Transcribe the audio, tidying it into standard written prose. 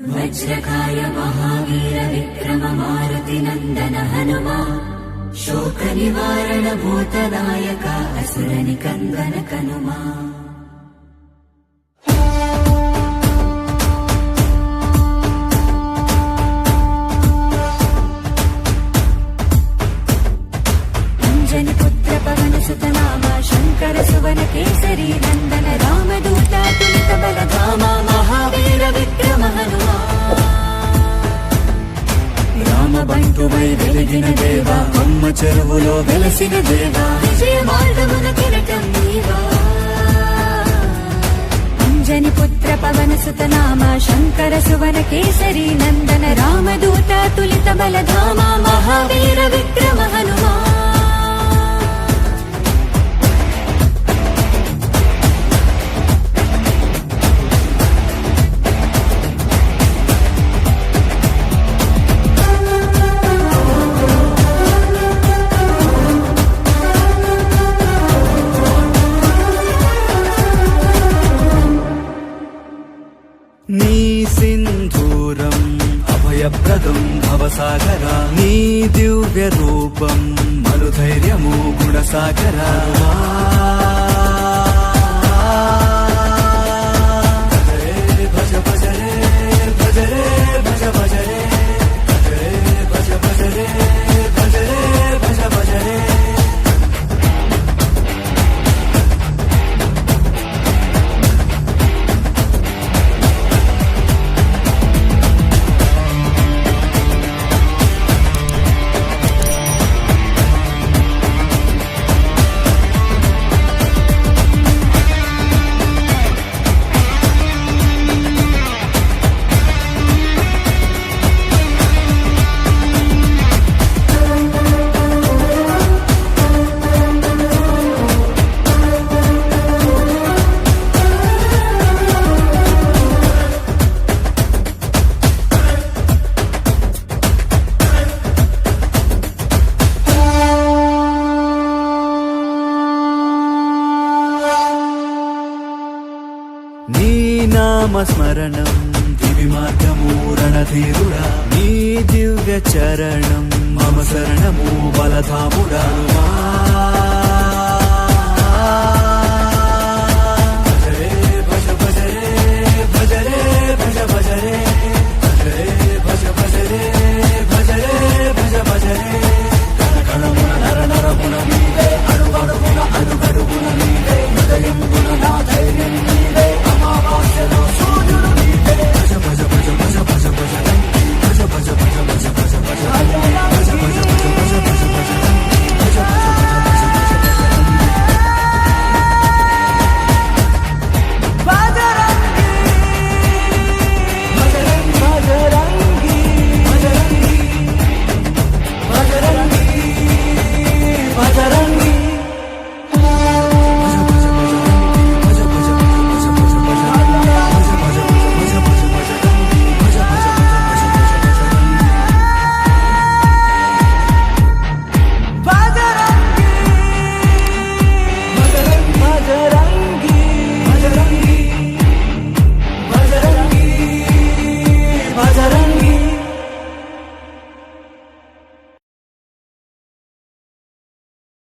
वज्रकाय महावीर विक्रम मारुति नंदन हनुमा शोक निवारण भूतनायक असुर निकंदन कनुमा। अंजनी पुत्र पवन सुत नामा शंकर सुवन केसरी नंदन रामदूत तुलित बलधामा महावीर विक्रम हनुमा। రామ బంటువై వెలిగిన దేవా అమ్మ చెరువులో వెలసిన దేవా విజయ మార్గమున కిరటం నీవా। అంజని పుత్ర పవన సుత నామ శంకర సువన కేసరి నందన రామదూత తులిత బలధామ మహావీర విక్రమ హనుమా। నీ సింధూరం అభయప్రదం భవసాగరా నీ దివ్య రూపం మరుధైర్యము గుణసాగరా। భజ భజ రే భజ రే భజ భజ రే భజ భజ రే భజ రే భజ భజ రే। నీ నామ స్మరణం దివి మార్గము రణధీరుడా నీ దివ్య చరణం మమ శరణము బలధాముడా।